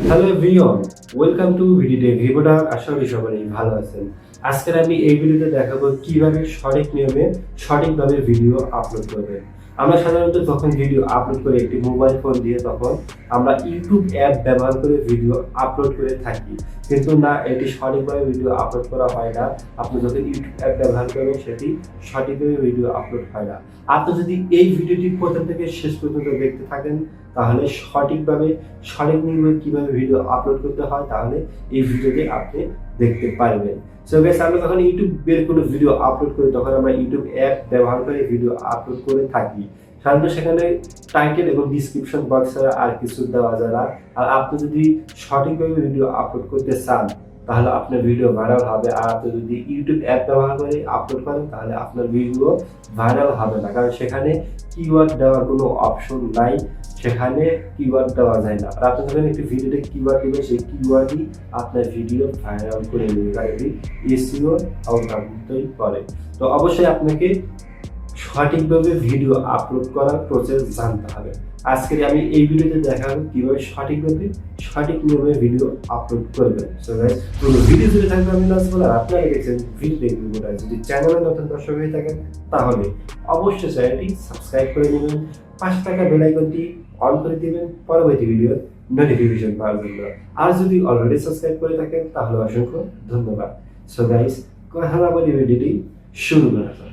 Hello everyone, welcome to ভিডিওতে ভিডিওটা। আশা করি সবাই ভালো আছেন। আজকে আমি এই ভিডিওতে দেখাবো কিভাবে সঠিক নিয়মে সঠিকভাবে ভিডিও আপলোড করবেন। আমরা সাধারণত যখন ভিডিও আপলোড করি একটি মোবাইল ফোন দিয়ে, তখন আমরা ইউটিউব অ্যাপ ব্যবহার করে ভিডিও আপলোড করে থাকি, কিন্তু না, এটি সঠিকভাবে ভিডিও আপলোড করা হয় না। আপনি যখন ইউটিউব অ্যাপ ব্যবহার করবেন সেটি সঠিকভাবে ভিডিও আপলোড হয় না। আপনি যদি এই ভিডিওটি প্রথম থেকে শেষ পর্যন্ত দেখতে থাকেন, তাহলে সঠিকভাবে সঠিক নিয়মে কিভাবে ভিডিও আপলোড করতে হয়, তাহলে এই ভিডিওতে আপনি দেখতে পারবেন। সো গাইস, আমরা যখন ইউটিউবের কোনো ভিডিও আপলোড করি, তখন আমরা ইউটিউব অ্যাপ ব্যবহার করে ভিডিও আপলোড করে থাকি। সাধারণত সেখানে টাইটেল এবং ডিসক্রিপশন বক্স ছাড়া আর কিছু দেওয়া যায় না। আর আপনি যদি সঠিকভাবে ভিডিও আপলোড করতে চান, তাহলে আপনার ভিডিও ভাইরাল হবে। আর আপনি যদি ইউটিউব অ্যাপ ব্যবহার করে আপলোড করেন, তাহলে আপনার ভিডিও ভাইরাল হবে না, কারণ সেখানে কিওয়ার্ড দেওয়ার কোনো অপশন নাই। সেখানে কিওয়ার্ড দেওয়া যায় না। আর আপনি যখন একটি ভিডিওতে কিওয়ার্ড দিবেন, সেই কিওয়ার্ডই আপনার ভিডিও ভাইরাল করে নেবে, কারণ এটি এসইও অন্তর্ভুক্তই করে। তো অবশ্যই আপনাকে সঠিকভাবে ভিডিও আপলোড করার প্রসেস জানতে হবে। আজকে আমি এই ভিডিওতে দেখাবো কিভাবে সঠিকভাবে সঠিক নিয়মে ভিডিও আপলোড করবেন। সো গাইস, পুরো ভিডিও জুড়ে থাকবে আমি নাজ বলার। আপনারা দেখছেন ভিডিওটা। যদি চ্যানেলে নতুন দর্শক হয়ে থাকেন, তাহলে অবশ্যই চ্যানেলটি সাবস্ক্রাইব করে নেবেন, পাশে থাকা বেল আইকনটি অন করে দিবেন পরবর্তী ভিডিওর নোটিফিকেশন পাওয়ার জন্য। আর যদি অলরেডি সাবস্ক্রাইব করে থাকেন, তাহলে অসংখ্য ধন্যবাদ। সো গাইস, কথা না বলে ভিডিওটি শুরু করা যাক।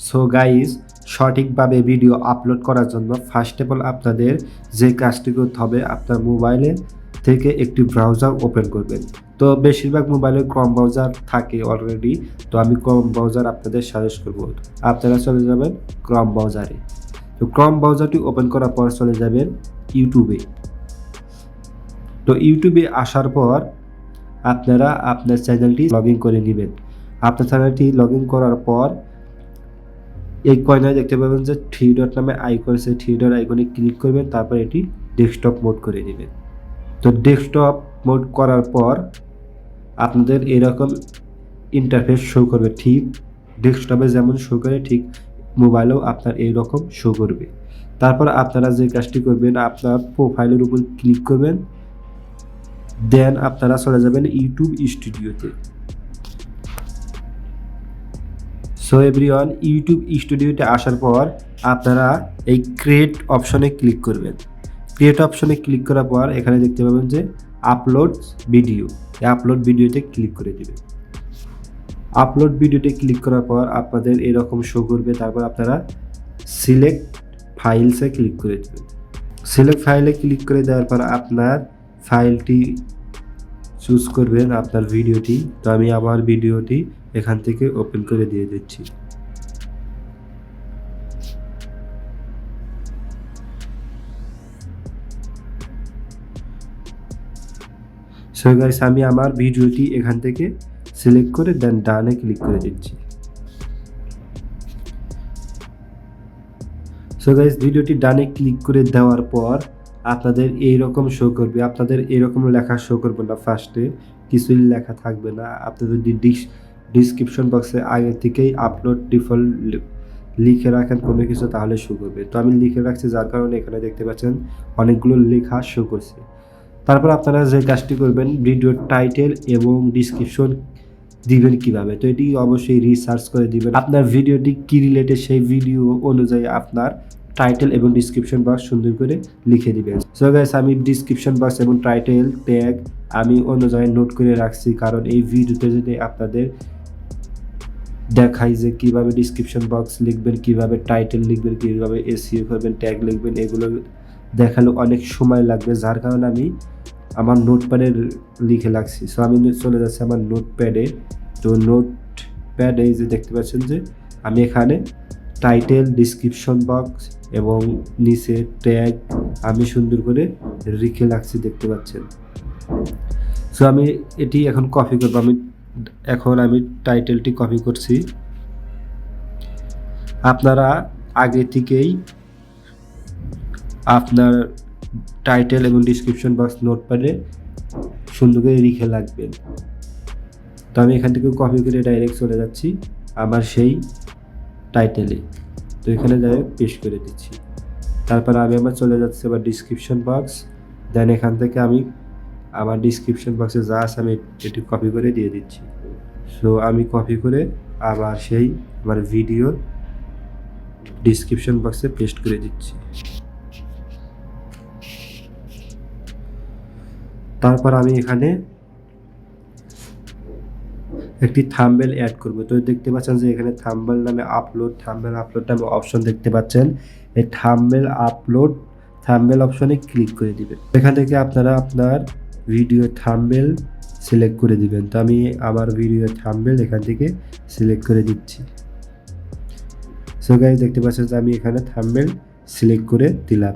সো গাইজ, সঠিকভাবে ভিডিও আপলোড করার জন্য ফার্স্ট অফ অল আপনাদের যে কাজটি করতে হবে, আপনার মোবাইলে থেকে একটি ব্রাউজার ওপেন করবেন। তো বেশিরভাগ মোবাইলে ক্রম ব্রাউজার থাকে অলরেডি, তো আমি ক্রম ব্রাউজার আপনাদের সাজেস্ট করব। আপনারা চলে যাবেন ক্রম ব্রাউজারে। তো ক্রম ব্রাউজারটি ওপেন করার পর চলে যাবেন ইউটিউবে। তো ইউটিউবে আসার পর আপনারা আপনার চ্যানেলটি লগ ইন করে নেবেন। আপনার চ্যানেলটি লগ ইন করার পর এই কর্নারে দেখতে পাবেন যে থ্রি ডট নামে আইকন আছে, থ্রি ডট আইকনে ক্লিক করবেন, তারপর এটি ডেস্কটপ মোড করে নেবেন। তো ডেস্কটপ মোড করার পর আপনাদের এরকম ইন্টারফেস শো করবে। ঠিক ডেস্কটপে যেমন শো করে, ঠিক মোবাইলেও আপনার এইরকম শো করবে। তারপর আপনারা যে কাজটি করবেন, আপনার প্রোফাইলের উপর ক্লিক করবেন, দেন আপনারা চলে যাবেন ইউটিউব স্টুডিওতে। সো এভরিওয়ান, ইউটিউব স্টুডিওতে আসার পর আপনারা এই ক্রিয়েট অপশনে ক্লিক করবেন। ক্রিয়েট অপশনে ক্লিক করার পর এখানে দেখতে পাবেন যে আপলোড ভিডিও, এই আপলোড ভিডিওতে ক্লিক করে দেবেন। আপলোড ভিডিওতে ক্লিক করার পর আপনাদের এরকম শো করবে। তারপর আপনারা সিলেক্ট ফাইলসে ক্লিক করে দেবেন। সিলেক্ট ফাইলে ক্লিক করে দেওয়ার পর আপনার ফাইলটি চুজ করবেন, আপনার ভিডিওটি। তো আমি আমার ভিডিওটি এখান থেকে ওপেন করে দিয়ে দিচ্ছি। সো গাইস, আমি আমার ভিডিওটি এখান থেকে সিলেক্ট করে দেন ডানে ক্লিক করে দিচ্ছি। সো গাইস, ভিডিওটি ডানে ক্লিক করে দেওয়ার পর আপনাদের এইরকম শো করবে। আপনাদের এরকম লেখা শো করবে না, ফার্স্টে কিছুই লেখা থাকবে না। আপনি যদি ডিসক্রিপশন বক্সে আগে থেকেই আপলোড ডিফল্ট লিখে রাখেন কোনো কিছু, তাহলে শো করবে। তো আমি লিখে রাখছি, যার কারণে এখানে দেখতে পাচ্ছেন অনেকগুলো লেখা শো করছে। তারপর আপনারা যে কাজটি করবেন, ভিডিওর টাইটেল এবং ডিসক্রিপশন দিবেন কিভাবে। তো এটি অবশ্যই রিসার্চ করে দিবেন আপনার ভিডিওটি কি রিলেটেড, সেই ভিডিও অনুযায়ী আপনার টাইটেল এবং ডিসক্রিপশন বক্স সুন্দর করে লিখে দিবেন। সো গাইস, আমি ডিসক্রিপশন বক্স এবং টাইটেল ট্যাগ আমি অনুযায়ী নোট করে রাখছি, কারণ এই ভিডিওতে যদি আপনাদের দেখাই যে কিভাবে ডিসক্রিপশন বক্স লিখবেন, কিভাবে টাইটেল লিখবেন, কিভাবে এসইও করবেন, ট্যাগ লিখবেন, এগুলো দেখালে অনেক সময় লাগবে, যার কারণে আমি আমার নোটপ্যাডে লিখে রাখছি। সো আমি চলে যাচ্ছি আমার নোটপ্যাডে। তো নোটপ্যাডে যে দেখতে পাচ্ছেন যে আমি এখানে টাইটেল, ডিসক্রিপশন বক্স এবং নিচে ট্যাগ আমি সুন্দর করে লিখে রাখছি, দেখতে পাচ্ছেন। সো আমি এটি এখন কপি করবো। আমি টাইটেলটি কপি করছি। আপনারা আগে থেকেই আপনার টাইটেল এবং ডিসক্রিপশন বক্স নোটপ্যাডে সুন্দর করে লিখে রাখবেন। তো আমি এখান থেকে কপি করে ডাইরেক্ট চলে যাচ্ছি আমার সেই টাইটেলে। তো এখানে ডাইরেক্ট পেস্ট করে দিচ্ছি। তারপর আমি আমার চলে যাচ্ছি আবার ডিসক্রিপশন বক্স। দেন এখান থেকে আমি আমার ডিসক্রিপশন বক্সে যা আছে আমি এটি কপি করে দিয়ে দিচ্ছি। সো আমি কপি করে আবার সেই আমার ভিডিওর ডিসক্রিপশন বক্সে পেস্ট করে দিচ্ছি। তারপর আমি এখানে একটি থাম্বনেল অ্যাড করব। তো দেখতে পাচ্ছেন যে এখানে থাম্বনেল নামে থাম্বনেল আপলোড নামে অপশন দেখতে পাচ্ছেন। এই থাম্বনেল অপশনে ক্লিক করে দিবেন। এখান থেকে আপনারা আপনার ভিডিও থাম্বনেল সিলেক্ট করে দিবেন। তো আমি আমার ভিডিও থাম্বনেল এখান থেকে সিলেক্ট করে দিচ্ছি। সো গাইস দেখতে পাচ্ছেন যে আমি এখানে থাম্বনেল সিলেক্ট করে দিলাম।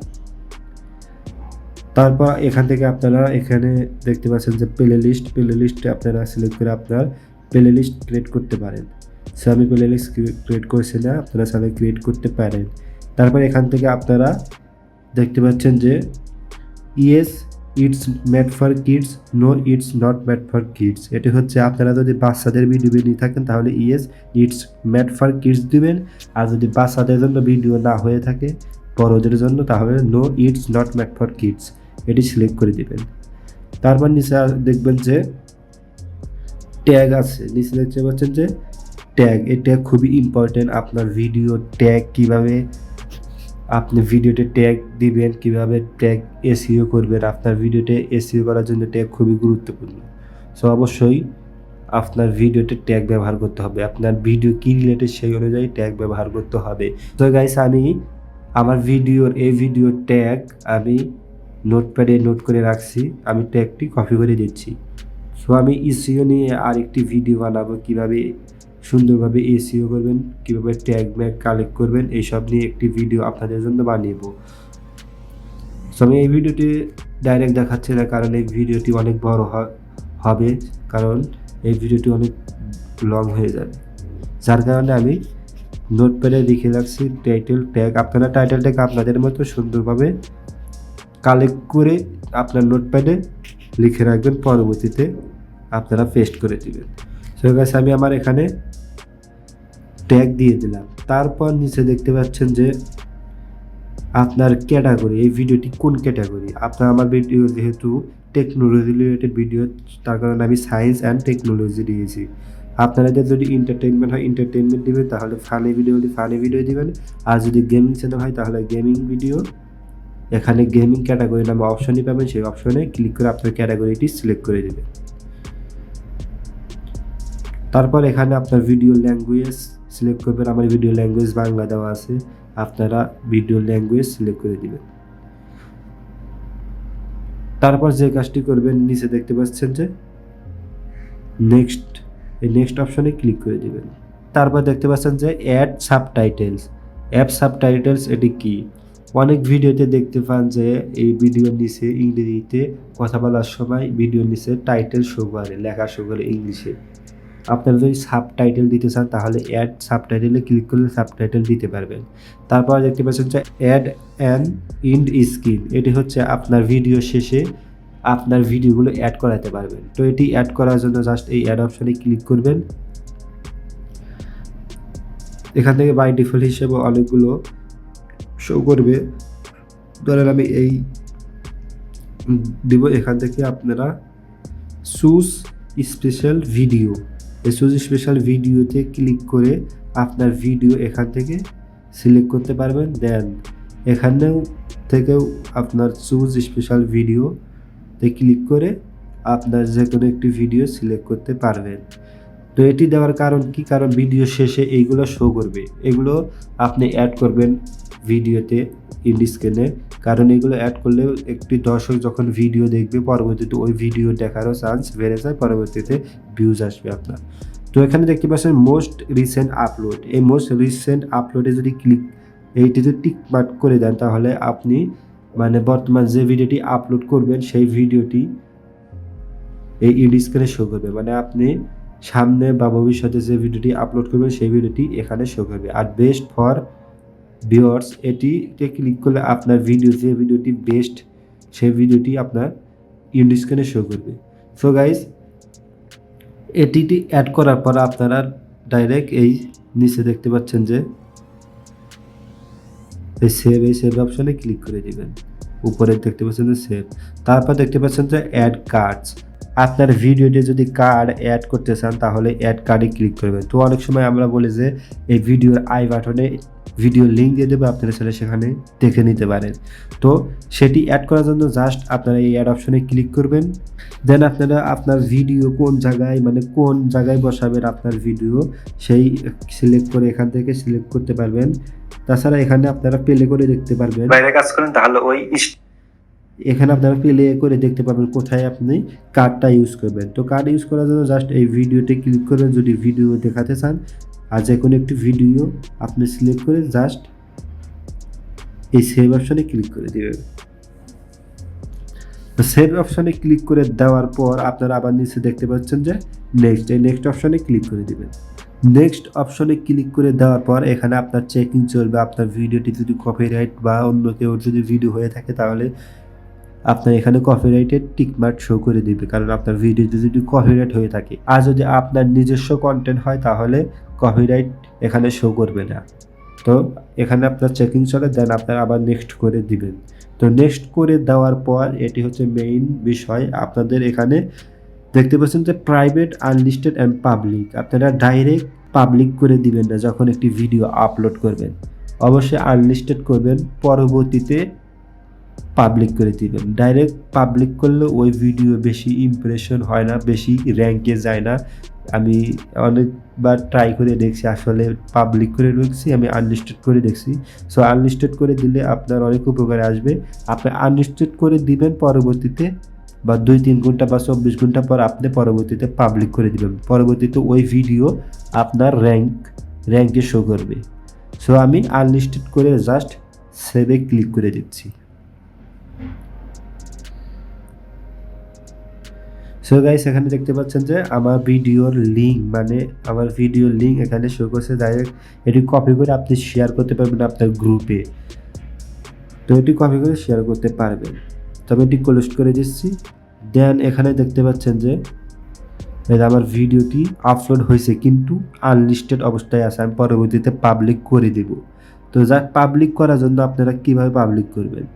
তারপর এখান থেকে আপনারা এখানে দেখতে পাচ্ছেন যে প্লেলিস্টে আপনারা সিলেক্ট করে আপনার প্লেলিস্ট ক্রিয়েট করতে পারেন। সো আমি প্লেলিস্ট ক্রিয়েট করছি না, আপনারা চাইলে ক্রিয়েট করতে পারেন। তারপর এখান থেকে আপনারা দেখতে পাচ্ছেন যে yes it's made for kids, no it's not made for kids. এটি হচ্ছে আপনারা যদি বাচ্চাদের ভিডিও নিয়ে থাকেন তাহলে yes it's made for kids দিবেন, আর যদি বাচ্চাদের জন্য ভিডিও না হয়ে থাকে বড়দের জন্য তাহলে no it's not made for kids এটি সিলেক্ট করে দিবেন। তারপর নিচে দেখবেন যে ট্যাগ আছে, নিচে দেখতে পাচ্ছেন যে ট্যাগ। এই ট্যাগ খুবই ইম্পর্টেন্ট। আপনার ভিডিও ট্যাগ কিভাবে আপনি ভিডিওতে ট্যাগ দিবেন, কিভাবে ট্যাগ এসইও করবেন, আপনার ভিডিওতে এসইও করার জন্য ট্যাগ খুবই গুরুত্বপূর্ণ। সো অবশ্যই আপনার ভিডিওতে ট্যাগ ব্যবহার করতে হবে, আপনার ভিডিও কী রিলেটেড সেই অনুযায়ী ট্যাগ ব্যবহার করতে হবে। তো গাইস আমি আমার এই ভিডিওর ট্যাগ আমি নোটপ্যাডে নোট করে রাখছি, আমি ট্যাগটি কপি করে দিচ্ছি। সো আমি এসইও নিয়ে আরেকটি ভিডিও বানাবো, কীভাবে সুন্দরভাবে এসইও করবেন, কীভাবে ট্যাগ ম্যাগ কালেক্ট করবেন, এইসব নিয়ে একটি ভিডিও আপনাদের জন্য বানিয়েবো। সো আমি এই ভিডিওটি ডাইরেক্ট দেখাচ্ছি না, কারণ এই ভিডিওটি অনেক বড় হবে, কারণ এই ভিডিওটি অনেক লং হয়ে যাবে, যার কারণে আমি নোটপ্যাডে লিখে রাখছি টাইটেল ট্যাগ। আপনারা টাইটেল ট্যাগ আপনাদের মতো সুন্দরভাবে কালেক্ট করে আপনার নোটপ্যাডে লিখে রাখবেন, পরবর্তীতে আপনারা পেস্ট করে দিবেন। সো গাইস আমি আমার এখানে ট্যাগ দিয়ে দিলাম। তারপর নিচে দেখতে পাচ্ছেন যে আপনার ক্যাটাগরি, এই ভিডিওটি কোন ক্যাটাগরি। আমার ভিডিও যেহেতু টেকনোলজি রিলেটেড ভিডিও, তার কারণে আমি সায়েন্স অ্যান্ড টেকনোলজি দিয়েছি। আপনাদের যদি এন্টারটেইনমেন্ট হয় এন্টারটেইনমেন্ট দিবেন, তাহলে ফানি ভিডিও হলে ফানি ভিডিও দিবেন, আর যদি গেমিং চ্যানেল হয় তাহলে গেমিং ভিডিও। এখানে গেমিং ক্যাটাগরি নামে অপশনই পাবেন, সেই অপশনে ক্লিক করে আপনার ক্যাটাগরিটি সিলেক্ট করে দেবেন। তারপর এখানে আপনার ভিডিও ল্যাঙ্গুয়েজ সিলেক্ট করবেন। আমার ভিডিও ল্যাঙ্গুয়েজ বাংলা দেওয়া আছে, আপনারা ভিডিও ল্যাঙ্গুয়েজ সিলেক্ট করে দিবেন। তারপর যে কাজটি করবেন, নিচে দেখতে পাচ্ছেন যে নেক্সট অপশনে ক্লিক করে দিবেন। তারপর দেখতে পাচ্ছেন যে অ্যাড সাবটাইটেলস। এটি কি? অনেক ভিডিওতে দেখতে পান যে এই ভিডিওর নিচে ইংরেজিতে কথা বলার সময় ভিডিওর নিচে টাইটেল শো করে, লেখা শো করে ইংলিশে। আপনারা যদি সাবটাইটেল দিতে চান তাহলে অ্যাড সাবটাইটেলে ক্লিক করলে সাবটাইটেল দিতে পারবেন। তারপর দেখতে পাচ্ছেন যে অ্যাড অ্যান ইন্ড স্ক্রিন। এটি হচ্ছে আপনার ভিডিও শেষে আপনার ভিডিওগুলো অ্যাড করাতে পারবেন। তো এটি অ্যাড করার জন্য জাস্ট এই অ্যাড অপশনে ক্লিক করবেন। এখান থেকে বাই ডিফল্ট হিসেবে অনেকগুলো শো করবে। ধরেন আমি এই দিব, এখান থেকে আপনারা চুজ স্পেশাল ভিডিও, এই চুজ স্পেশাল ভিডিওতে ক্লিক করে আপনার ভিডিও এখান থেকে সিলেক্ট করতে পারবেন। দেন এখানেও থেকেও আপনার চুজ স্পেশাল ভিডিওতে ক্লিক করে আপনার যে কোনো একটি ভিডিও সিলেক্ট করতে পারবেন। তো এটি দেওয়ার কারণ কি? কারণ ভিডিও শেষে এইগুলো শো করবে, এগুলো আপনি অ্যাড করবেন ভিডিওতে ইন্ড স্ক্রিনে, কারণ এগুলো অ্যাড করলে একটি দর্শক যখন ভিডিও দেখবে পরবর্তীতে ওই ভিডিও দেখারও চান্স বেড়ে যায়, পরবর্তীতে ভিউজ আসবে আপনার। তো এখানে দেখতে পাচ্ছেন মোস্ট রিসেন্ট আপলোড। এই মোস্ট রিসেন্ট আপলোডে যদি এইটি যদি টিক মার্ক করে দেন তাহলে আপনি বর্তমান যে ভিডিওটি আপলোড করবেন সেই ভিডিওটি এই ইন্ড স্ক্রিনে শো করবে, আপনি সামনে বা ভবিষ্যতে যে ভিডিওটি আপলোড করবেন সেই ভিডিওটি এখানে শো করবে। আর বেস্ট ফর ভিউয়ার্স, এটিতে ক্লিক করলে আপনার যে ভিডিওটি বেস্ট সেই ভিডিওটি আপনার ইন্ড স্ক্রিনে শো করবে। সো গাইস এটিটি অ্যাড করার পর আপনারা ডাইরেক্ট এই নিচে দেখতে পাচ্ছেন যে এই সেভ অপশনে ক্লিক করে দিবেন। উপরে দেখতে পাচ্ছেন যে সেভ, তারপর দেখতে পাচ্ছেন যে অ্যাড কার্ডস। আপনার ভিডিওতে যদি কার্ড অ্যাড করতে চান তাহলে অ্যাড কার্ডে ক্লিক করবেন। তো অনেক সময় আমরা বলি যে এই ভিডিওর আই বাটনে ভিডিও লিঙ্ক দিয়ে দেবো, আপনারা চাইলে সেখানে দেখে নিতে পারেন। তো সেটি অ্যাড করার জন্য জাস্ট আপনারা এই অ্যাড অপশনে ক্লিক করবেন। দেন আপনারা আপনার ভিডিও কোন জায়গায় বসাবেন আপনার ভিডিও, সেই সিলেক্ট করে এখান থেকে সিলেক্ট করতে পারবেন। তাছাড়া এখানে আপনারা প্লে করে দেখতে পারবেন, বাইরে কাজ করেন তাহলে এখানে আপনারা প্লে করে দেখতে পাবেন কোথায় আপনি কার্ডটা ইউজ করবেন। তো কার্ড ইউজ করার জন্য জাস্ট এই ভিডিওতে ক্লিক করবেন যদি ভিডিও দেখাতে চান, আর যে কোনো একটি ভিডিও আপনি সিলেক্ট করে জাস্ট এই সেভ অপশনে ক্লিক করে দেবেন। তো সেভ অপশনে ক্লিক করে দেওয়ার পর আপনারা আবার নিচে দেখতে পাচ্ছেন যে নেক্সট অপশনে ক্লিক করে দিবেন। নেক্সট অপশনে ক্লিক করে দেওয়ার পর এখানে আপনার চেকিং চলবে। আপনার ভিডিওটি যদি কপিরাইট বা অন্য কেউ যদি ভিডিও হয়ে থাকে তাহলে আপনার এখানে কপিরাইটের টিকমার্ক শো করে দিবে, কারণ আপনার ভিডিওতে যদি কপিরাইট হয়ে থাকে। আর যদি আপনার নিজস্ব কন্টেন্ট হয় তাহলে কপিরাইট এখানে শো করবে না। তো এখানে আপনার চেকিং চলে, দেন আপনার আবার নেক্সট করে দিবেন। তো নেক্সট করে দেওয়ার পর এটি হচ্ছে মেইন বিষয়। আপনাদের এখানে দেখতে পাচ্ছেন যে প্রাইভেট, আনলিস্টেড অ্যান্ড পাবলিক। আপনারা ডাইরেক্ট পাবলিক করে দিবেন না যখন একটি ভিডিও আপলোড করবেন, অবশ্যই আনলিস্টেড করবেন, পরবর্তীতে পাবলিক করে দিবেন। ডাইরেক্ট পাবলিক করলে ওই ভিডিও বেশি ইমপ্রেশন হয় না, বেশি র্যাঙ্কে যায় না। আমি অনেকবার ট্রাই করে দেখছি, আসলে পাবলিক করে দেখছি, আমি আনলিস্টেড করে দেখছি। সো আনলিস্টেড করে দিলে আপনার অনেক উপকারে আসবে। আপনি আনলিস্টেড করে দিবেন, পরবর্তীতে বা 2-3 ঘন্টা বা 24 ঘন্টা পর আপনি পরবর্তীতে পাবলিক করে দিবেন। পরবর্তীতে ওই ভিডিও আপনার র্যাঙ্কে শো করবে। সো আমি আনলিস্টেড করে জাস্ট সেভে ক্লিক করে দিচ্ছি। সো গাইস, এখানে দেখতে পাচ্ছেন যে আমার ভিডিওর লিঙ্ক এখানে শো করছে। ডাইরেক্ট এটি কপি করে আপনি শেয়ার করতে পারবেন আপনার গ্রুপে। তো এটি কপি করে শেয়ার করতে পারবেন। তবে এটি ক্লোজ করে দিচ্ছি। দেন এখানে দেখতে পাচ্ছেন যে আমার ভিডিওটি আপলোড হয়েছে কিন্তু আনলিস্টেড অবস্থায় আছে, আমি পরবর্তীতে পাবলিক করে দেব। তো যা পাবলিক করার জন্য আপনারা কিভাবে পাবলিক করবেন,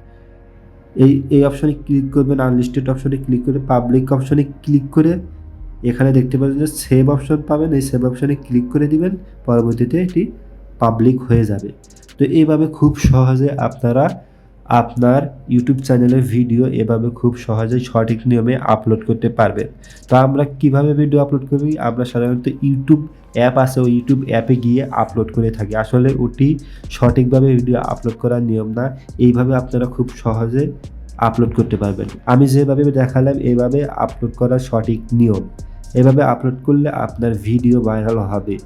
এই অপশনে ক্লিক করবেন, আনলিস্টেড অপশনে ক্লিক করে পাবলিক অপশনে ক্লিক করে এখানে দেখতে পাচ্ছেন যে সেভ অপশন পাবেন, এই সেভ অপশনে ক্লিক করে দিবেন, পরবর্তীতে এটি পাবলিক হয়ে যাবে। তো এইভাবে খুব সহজে আপনারা আপনার ইউটিউব চ্যানেলের ভিডিও এভাবে খুব সহজেই সঠিক নিয়মে আপলোড করতে পারবেন। তো আমরা কিভাবে ভিডিও আপলোড করি, আমরা সাধারণত ইউটিউব অ্যাপ আছে, ওই ইউটিউব অ্যাপে গিয়ে আপলোড করে থাকি। আসলে ওটি সঠিকভাবে ভিডিও আপলোড করার নিয়ম না, এইভাবে আপনারা খুব সহজে আপলোড করতে পারবেন। আমি যেভাবে দেখালাম এইভাবে আপলোড করার সঠিক নিয়ম। এভাবে আপলোড করলে আপনার ভিডিও ভাইরাল হবে।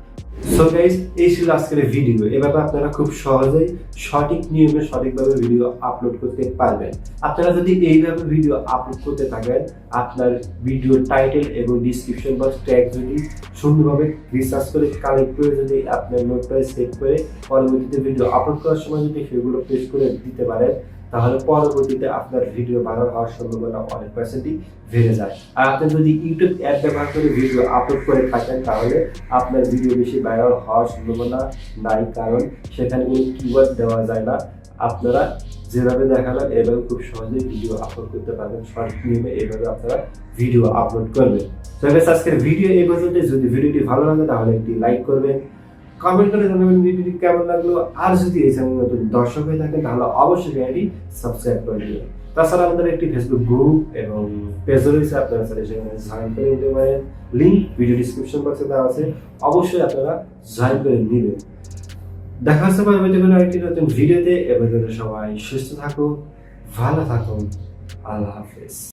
সো গাইস, এই ছিল আজকের ভিডিও। এভাবে আপনারা খুব সহজেই সঠিক নিয়মে সঠিকভাবে ভিডিও আপলোড করতে পারবেন। আপনারা যদি এইভাবে ভিডিও আপলোড করতে থাকেন, আপনার ভিডিও টাইটেল এবং ডিসক্রিপশন বক্স ট্যাগ যদি সুন্দরভাবে রিসার্চ করে কালেক্ট করে যদি আপনার নোটপ্যাডে সেভ করে পরবর্তীতে ভিডিও আপলোড করার সময় যদি সেগুলো পেস্ট করে দিতে পারেন, তাহলে পরবর্তীতে আপনার ভিডিও ভাইরাল হওয়ার সম্ভাবনা অনেক পার্সেন্টই বেড়ে যায়। আর আপনি যদি ইউটিউব অ্যাপ ব্যবহার করে ভিডিও আপলোড করে থাকেন তাহলে আপনার ভিডিও বেশি ভাইরাল হওয়ার সম্ভাবনা নাই, কারণ সেখানে কোনো কিওয়ার্ড দেওয়া যায় না। আপনারা যেভাবে দেখালাম এভাবে খুব সহজেই ভিডিও আপলোড করতে পারবেন। সঠিক নিয়মে এইভাবে আপনারা ভিডিও আপলোড করবেন। তো আজকের ভিডিও এই পর্যন্ত। যদি ভিডিওটি ভালো লাগে তাহলে একটি লাইক করবেন, কমেন্ট করে জানাবেন ভিডিওটি কেমন লাগলো। আর যদি এই চ্যানেলে নতুন দর্শক হয়ে থাকেন তাহলে অবশ্যই চ্যানেলটি সাবস্ক্রাইব করে দিবেন। তাছাড়া আমাদের একটি ফেসবুক গ্রুপ এবং পেজ রয়েছে, আপনারা সেখানে জয়েন করে নিতে পারেন। লিঙ্ক ভিডিও ডিসক্রিপশন বক্সে দেওয়া আছে, অবশ্যই আপনারা জয়েন করে নেবেন। দেখা হচ্ছে পরবর্তী কোনো আরেকটি নতুন ভিডিওতে। এবার সবাই সুস্থ থাকুন, ভালো থাকুন, আল্লাহ হাফেজ।